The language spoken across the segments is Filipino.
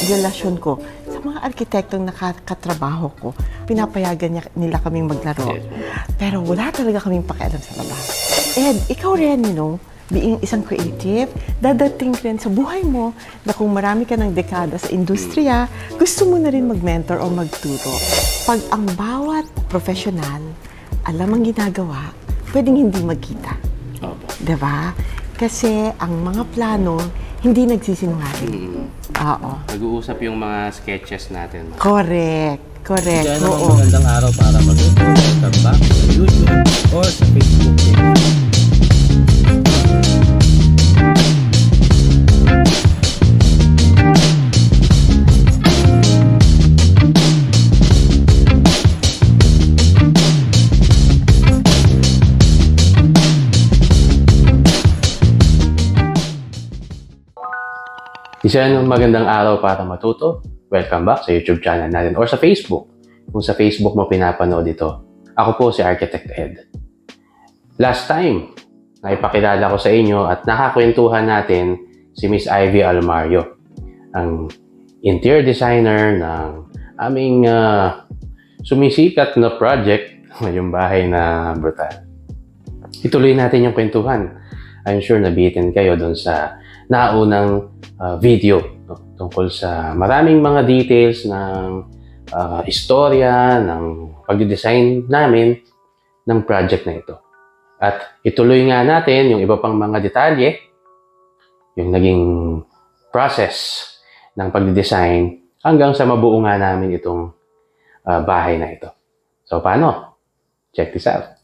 relasyon ko sa mga arkitektong nakakatrabaho ko, pinapayagan nila kaming maglaro. Pero wala talaga kaming pakialam sa labas. And ikaw rin, being isang creative, dadating rin sa buhay mo na kung marami ka ng dekada sa industriya, gusto mo na rin mag-mentor o magturo. Pag ang bawat professional alam ang ginagawa, pwedeng hindi magkita. Diba? Kasi ang mga plano, hindi nagsisinungaling. Oo. Nag-uusap yung mga sketches natin. Correct. Correct. Diyan naman magandang araw para mag-welcome back sa YouTube or sa Facebook page. Isang magandang araw para matuto. Welcome back sa YouTube channel natin or sa Facebook. Kung sa Facebook mo pinapanood ito. Ako po si Architect Ed. Last time, naipakilala ko sa inyo at nakakwentuhan natin si Miss Ivy Almario, ang interior designer ng aming sumisikat na project, yung bahay na brutal. Ituloy natin yung kwentuhan. I'm sure nabitin kayo doon sa naunang video tungkol sa maraming mga details ng istorya, ng pag-design namin ng project na ito. At ituloy nga natin yung iba pang mga detalye, yung naging process ng pag-design hanggang sa mabuo nga namin itong bahay na ito. So paano? Check this out.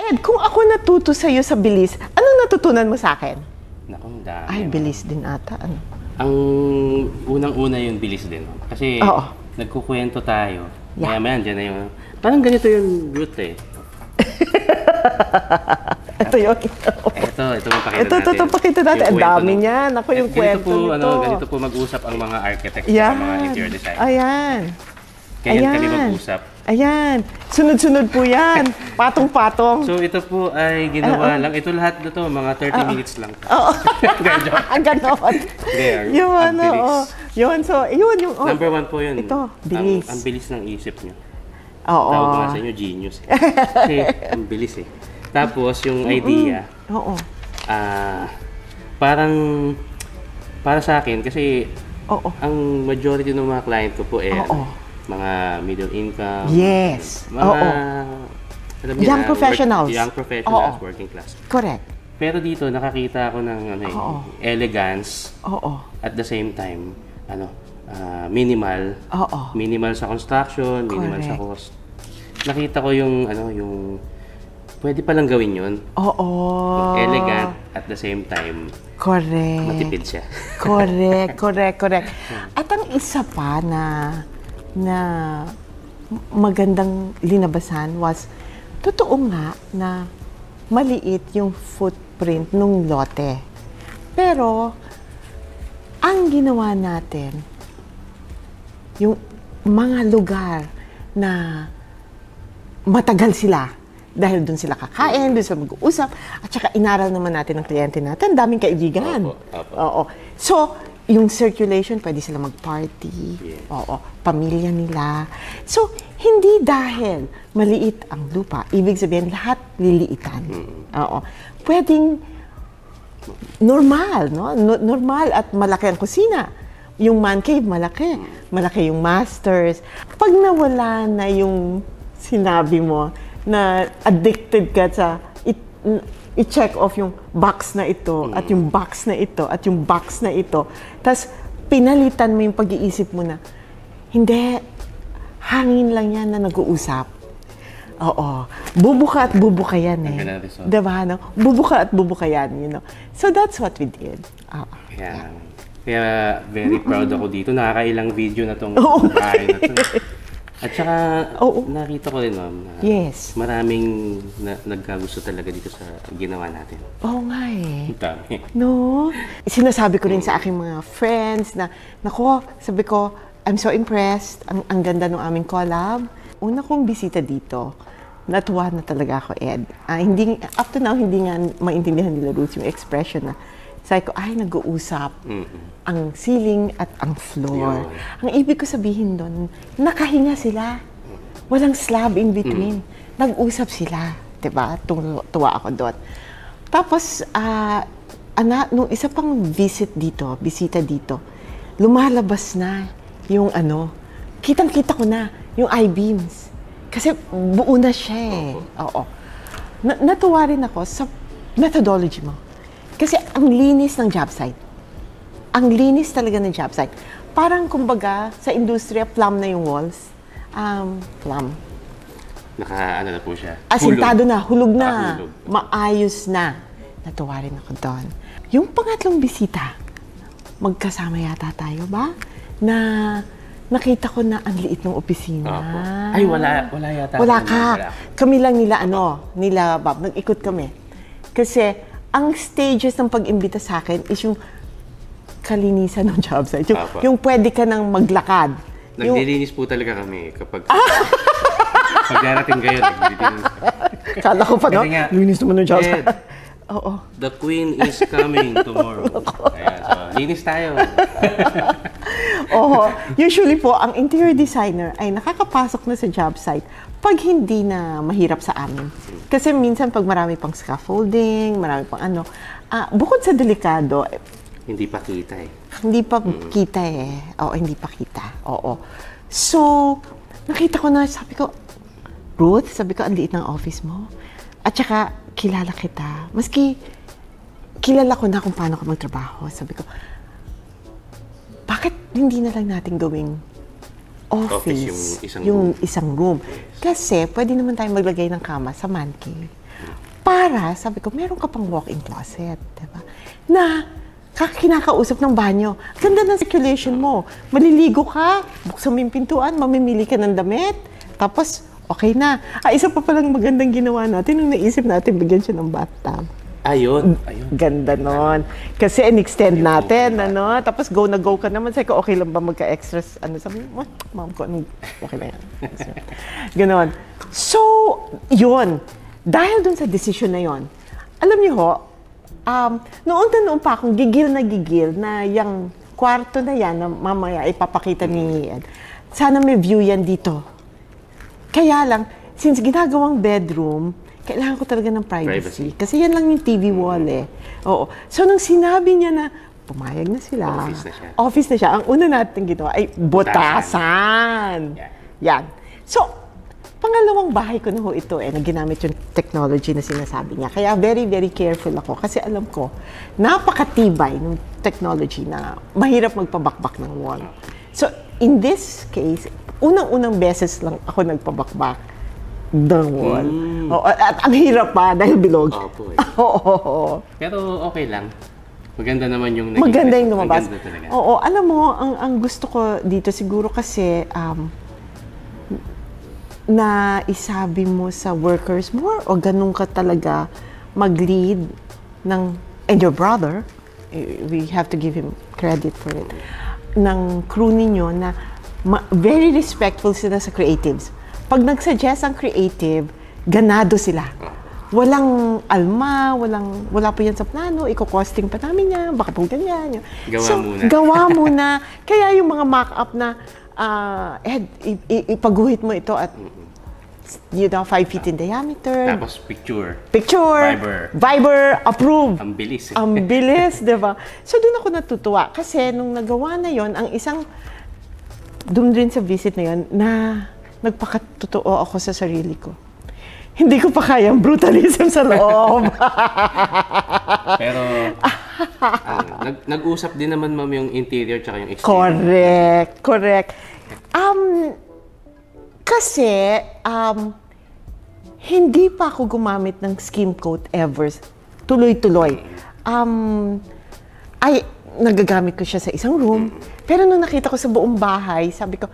Ed, kung ako natuto sa'yo sa bilis, anong natutunan mo sa akin? Naku, dami. Ay, bilis din ata. Ano? Ang unang-una yung bilis din. Kasi nagkukwento tayo. Yeah. Maya-maya, dyan na yung... Parang ganito yung root eh. Ito yun. Ito mapakita natin. Ito pakita natin. Ang dami niyan. Ako yung kwento nito. Ganito po mag-usap ang mga architects at mga interior designers. Ayan. Ganyan kami mag-usap. Ayan. Sunod-sunod po yan. Patong-patong. So ito po ay ginawa lang. Ito lahat na to, mga 30 minutes lang. Oo. Ganon. Yung ano. Yun. So, yun yung... Number one po yun. Ito, bilis. Ang bilis ng isip nyo. Oo. Tawag nga sa inyo, genius. Kasi ang bilis eh. Tapos yung idea. Oo. Parang para sa akin kasi ang majority ng mga client ko po mga middle income. Yes. Mga young professionals. Young professionals, working class. Correct. Pero dito nakakita ako ng elegance. At the same time, minimal. Minimal sa construction, minimal sa cost. Nakita ko yung pwede palang gawin yun. Elegant at the same time. Correct. Matipid siya. Correct. At ang isa pa na magandang linabasan was, totoo nga na maliit yung footprint nung lote. Pero, ang ginawa natin, yung mga lugar na matagal sila, dahil doon sila kakain, doon sila mag-uusap, at saka inaral naman natin ang kliyente natin, daming kaibigan. So, yung circulation, pwede sila mag-party. Pamilya nila. So, hindi dahil maliit ang lupa, ibig sabihin lahat liliitan. Pwedeng normal, no? Normal at malaki ang kusina. Yung man cave, malaki. Malaki yung masters. Pag nawala na yung sinabi mo na addicted ka sa i-check off yung box na ito, at yung box na ito, at yung box na ito. Tapos, pinalitan mo yung pag-iisip mo na, hindi, hangin lang yan na nag-uusap. Bubuka at bubuka yan eh. Diba? No? Bubuka at bubuka yan, So, that's what we did. Kaya very proud ako dito. Nakakailang video na tong bahay na to. At saka, Oo. nakita ko rin, ma'am, na Yes. maraming nagkagusto talaga dito sa ginawa natin. Oo nga eh. Ang dami. No? Sinasabi ko rin sa aking mga friends na, nako, sabi ko, I'm so impressed. Ang ganda ng aming collab. Una kong bisita dito, natuwa na talaga ako, Ed. Up to now, hindi nga maintindihan nila Ruth yung expression na, sabi ko, ay, nag-uusap ang ceiling at ang floor. Ang ibig ko sabihin doon, nakahinga sila. Walang slab in between. Nag-usap sila. Diba? Tuwa ako doon. Tapos, nung isa pang bisita dito, lumalabas na yung kitang-kita ko na yung I-beams. Kasi buo na siya eh. Oo. Natuwa rin ako sa methodology mo. Kasi ang linis ng job site. Ang linis talaga ng job site. Parang kumbaga sa industriya, plum na yung walls. Plum. Naka-ano na po siya? Asintado na, hulog na. Hulog. Maayos na. Natuwa rin ako doon. Yung pangatlong bisita, magkasama yata tayo ba? Na nakita ko na ang liit ng opisina. Opo. Ay, wala yata. Wala ka. Kami lang nila Bob, nag-ikot kami. Kasi, ang stages ng pag-imbita sa akin is yung kalinisan ng job site. Yung pwede ka nang maglakad. Naglilinis po talaga kami kapag... pag darating kayo, naglilinis. Kala ko pa, no? Kasi nga, linis naman ng job site. Ed, Oo. the queen is coming tomorrow. Ayan, so, linis tayo. Oo. Usually po, ang interior designer ay nakakapasok na sa job site pag hindi na mahirap sa amin. Kasi minsan pag marami pang scaffolding, marami pang bukod sa delikado, Hindi pa kita eh. hindi pa kita eh. Oo, hindi pa kita. Oo. So, nakita ko na, sabi ko, Ruth, sabi ko, ang liit ng office mo. At saka, kilala kita. Maski, kilala ko na kung paano ka magtrabaho. Sabi ko, bakit hindi na lang natin gawing office yung isang room? Kasi, pwede naman tayo maglagay ng kama sa man cave. Para, sabi ko, meron ka pang walk-in closet. Diba? Na, kinakausap ng banyo. Ganda ng circulation mo. Maliligo ka, buksan mo yung pintuan, mamimili ka ng damit, tapos okay na. Isa pa palang magandang ginawa natin nung naisip natin bigyan siya ng bathtub. Ayun. Ganda nun. Kasi in-extend natin, tapos go na go ka naman. Sabi ko, okay lang ba magka-extras? Sabi mo, ma'am ko, okay na yan. Ganon. So, yun. Dahil dun sa decision na yun, alam niyo ho, noon pa akong gigil na yung kwarto na yan na mamaya ipapakita ni Ed. Sana may view yan dito. Kaya lang, since ginagawang bedroom, kailangan ko talaga ng privacy. Kasi yan lang yung TV wall eh. Oo. So, nung sinabi niya na pumayag na sila. Office na siya. Ang una natin ginawa ay butasan. Yan. So, pangalawang bahay ko na ho ito na ginamit yung technology na sinasabi niya. Kaya very, very careful ako kasi alam ko, napakatibay ng technology na mahirap magpabakbak ng wall. So, in this case, unang-unang beses lang ako nagpabakbak ng wall. At ang hirap pa dahil bilog. Opo eh. Oo. Pero okay lang. Maganda naman yung naging maganda yung lumabas. Maganda talaga. Oo. Alam mo, ang gusto ko dito siguro kasi na isabi mo sa workers more o ganun ka talaga mag-lead ng, and your brother, we have to give him credit for it, ng crew ninyo na very respectful sila sa creatives. Pag nag-suggest ang creative, ganado sila. Walang alma, wala po yan sa plano, iko-costing pa namin yan, baka po ganyan. Gawa muna. Kaya yung mga mock-up na, Ed, ipaguhit mo ito at 5 feet in diameter. Tapos picture. Viber, approve. Ang bilis. Ang bilis, diba? So doon ako natutuwa. Kasi nung nagawa na yon, ang isang, doon rin sa visit na yon, na nagpakatotoo ako sa sarili ko. Hindi ko pa kayang brutalism sa loob. Pero, nag-usap din naman, ma'am, yung interior tsaka yung exterior. Correct. Kasi, hindi pa ako gumamit ng skim coat ever. Tuloy-tuloy. nagagamit ko siya sa isang room. Pero nung nakita ko sa buong bahay, sabi ko,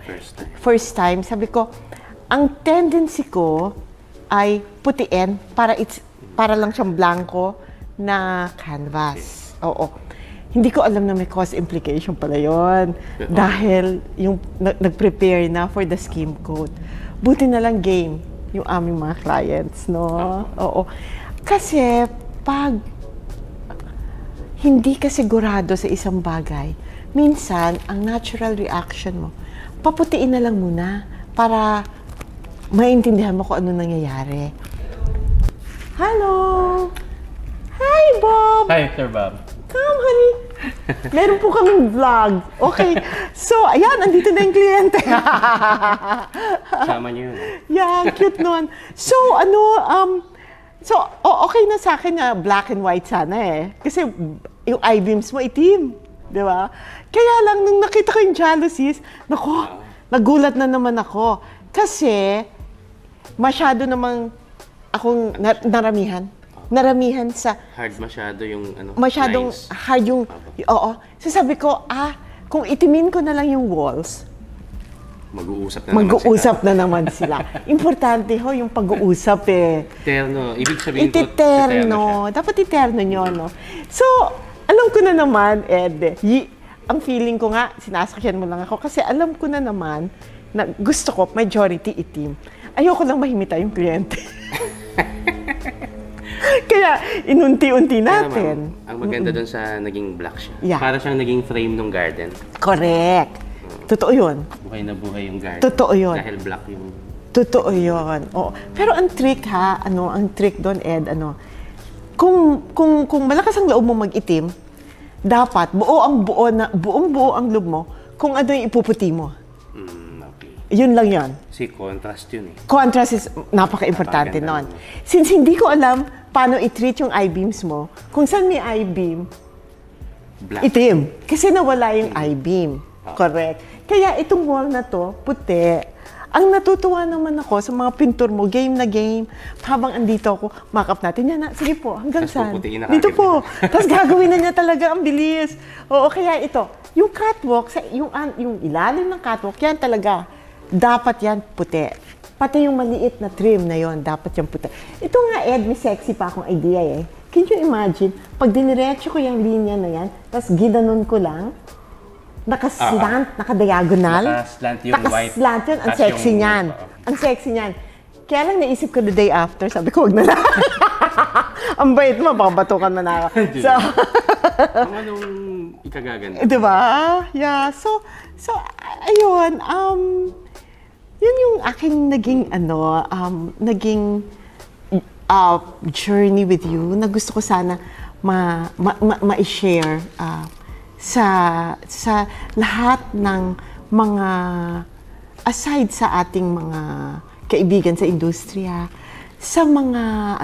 first time, sabi ko, ang tendency ko ay putiin para lang siyang blanco na canvas. Oo. Hindi ko alam na may cost implication pala yun. Dahil yung nag-prepare na for the scheme coat. Buti na lang game yung aming mga clients, no? Oo. Kasi pag hindi ka sigurado sa isang bagay, minsan, ang natural reaction mo, paputiin na lang muna para maintindihan mo kung ano nangyayari. Hello! Hi, Bob! Hi, Sir Bob. Come, honey! Meron po kaming vlog. Okay. So, ayan, andito na yung kliyente. Sama niyo yun. Yeah, cute nun. So, okay na sa akin na black and white sana eh. Kasi yung I-beams mo itim. Di ba? Kaya lang, nung nakita ko yung jalousies, naku, nagulat na naman ako. Kasi, masyado namang akong naramihan. Naramihan sa... Hard masyado yung masyadong lines. hard yung... Oo. So sabi ko, kung itimin ko na lang yung walls, mag-uusap na naman sila. Importante ho yung pag-uusap eh. Terno. Ibig sabihin ko, Ititerno. Dapat iterno nyo, no? So, alam ko na naman, Ed, ang feeling ko nga, sinasakyan mo lang ako kasi alam ko na naman na gusto ko majority itim. Ayoko lang mahimita yung kliyente. Kaya inunti-unti natin. Ma'am, ang maganda doon sa naging black siya. Yeah. Para siyang naging frame ng garden. Correct. Totoo yun. Buhay na buhay yung garden. Totoo yun. Dahil black yung... Totoo yun. Oo. Pero ang trick ang trick doon, Ed, kung malakas ang loob mo mag-itim, dapat buong-buo ang loob mo kung ano yung ipuputi mo. Okay. Yun lang yun. Kasi contrast yun eh. Contrast is napaka-importante nun. Since hindi ko alam paano i-treat yung I-beams mo, kung saan may I-beam, Black. itim. Kasi nawala yung I-beam. Correct. Kaya itong wall na to, puti. Ang natutuwa naman ako sa mga pintor mo, game na game. Habang andito ako, makeup natin yan. Sige po, hanggang Tapos saan? puputiin na Dito kagad. po. Tapos gagawin na niya talaga, ang bilis. Oo, kaya ito, yung catwalk, yung ilalim ng catwalk, yan talaga. Dapat yan puti. Pati yung maliit na trim na yon, dapat yan puti. Ito nga, Ed, may sexy pa akong idea eh. Can you imagine, pag diniretso ko yung linya na yan, tapos gidanon ko lang, nakaslant, nakadiagonal. Nakaslant yung white. Nakaslant yun. Ang Tas sexy yung- niyan. Ang sexy niyan. Kaya lang naisip ko the day after, sabi ko, wag na lang. Ang bait mo, babatukan na ako. So, Kung anong ikagaganda. di ba? Yeah. So, ayun. Yun yung aking naging journey with you na gusto ko sana ma-share sa lahat ng mga aside sa ating mga kaibigan sa industriya, sa mga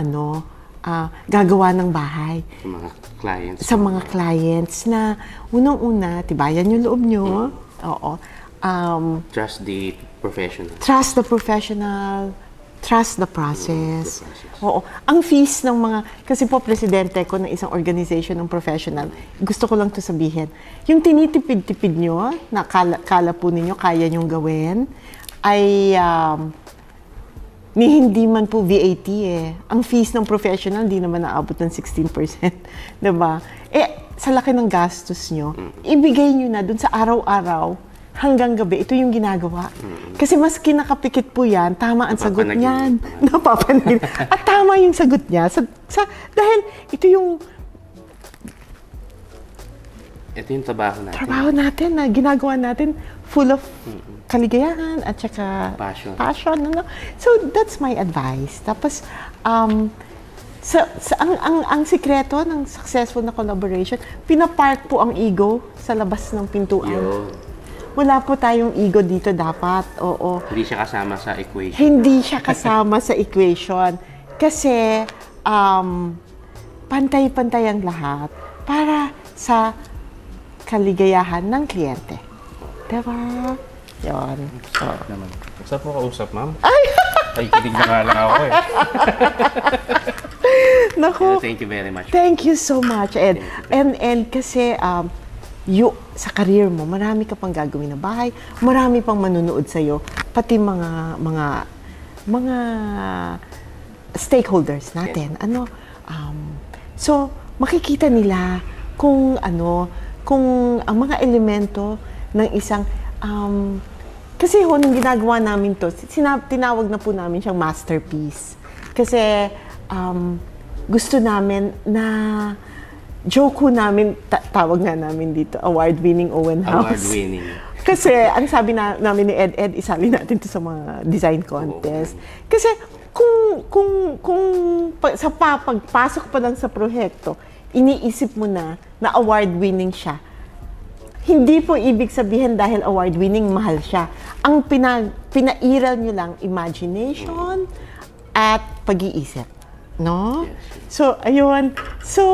gagawa ng bahay, Sa mga clients. sa mga clients na unang-una, tibayan yung loob nyo. Oo. Trust the professional. Trust the professional, trust the process. The process. Oo. Ang fees ng mga, kasi po presidente ko ng isang organization ng professional, gusto ko lang to sabihin, yung tinitipid-tipid nyo, na kala po ninyo, kaya nyong gawin, ay hindi man po VAT eh. Ang fees ng professional, hindi naman naabot ng 16%. Diba? Sa laki ng gastos nyo, ibigay nyo na dun sa araw-araw, hanggang gabi, ito yung ginagawa. Kasi mas kinakapikit po yan, tama ang sagot niyan. Napapanagin. At tama yung sagot niya. Dahil ito yung trabaho natin. trabaho natin na ginagawa natin full of kaligayahan at saka passion. Ano? So, that's my advice. Tapos, ang sikreto ng successful na collaboration, pinapark po ang ego sa labas ng pintuan. Wala po tayong ego dito dapat. Oo. Hindi siya kasama sa equation. Hindi siya kasama sa equation. Kasi pantay-pantay ang lahat para sa kaligayahan ng kliyente. Diba? Yun. So. Naman. Usap mo kausap, ma'am? Ay, kinig na nga lang ako eh. Naku. Thank you very much. Thank you so much, Ed. And kasi sa career mo, marami ka pang gagawin na bahay, marami pang manunood sa'yo, pati mga stakeholders natin. So, makikita nila kung ang mga elemento ng isang, kasi nung ginagawa namin to, tinawag na po namin siyang masterpiece. Kasi, gusto namin na, joke namin, tawag nga namin dito, award-winning Owen House. Award-winning. Kasi, ang sabi namin ni Ed, isali natin to sa mga design contest. Kasi, kung sa pagpasok pa lang sa proyekto, iniisip mo na award-winning siya. Hindi po ibig sabihin dahil award-winning, mahal siya. Ang pinairal nyo lang, imagination at pag-iisip. No? So, ayun. So,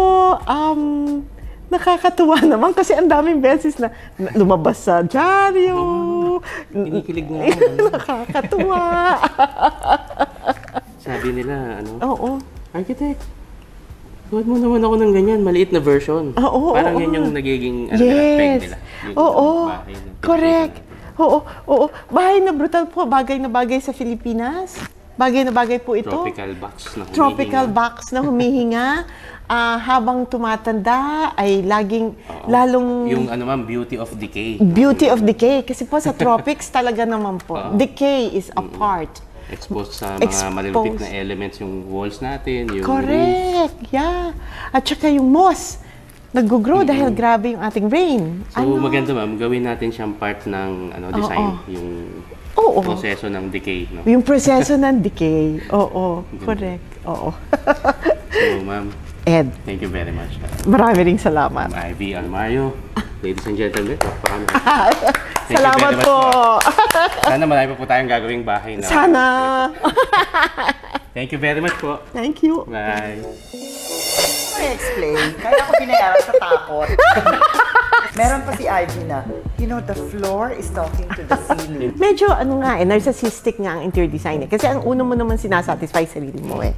nakakatuwa naman kasi ang daming beses na lumabas sa dyaryo. Kinikilig nga. Nakakatuwa. Sabi nila, Oo. Architect, gawin mo naman ako ng ganyan, maliit na version. Parang yan yung nagiging peg nila. Oo. Correct. Oo. Bahay na brutal po, bagay na bagay sa Pilipinas. Bagay na bagay po ito. Tropical box na humihinga. Habang tumatanda ay laging lalong yung beauty of decay. Beauty of decay kasi po sa tropics talaga naman po. Decay is a part. Exposed sa mga malulupit na elements yung walls natin, yung correct. roof. Yeah. At saka yung moss nag-grow dahil grabe yung ating rain. So maganda ma'am, gawin natin siyang part ng design, yung proseso ng decay, no? Yung proseso ng decay. Oo, correct. Oo. So, ma'am, Ed, thank you very much. Marami ring salamat. Ma'am Ivy Almario, ladies and gentlemen, Salamat po. Sana marami pa po tayong gagawing bahay na. Sana. Thank you very much po. Thank you. Bye. I-explain. Kaya ako binayaran sa takot. Meron pa si Ivy na, the floor is talking to the ceiling. Medyo narcissistic nga ang interior design eh. Kasi ang uno mo naman sinasatisfy sarili mo eh.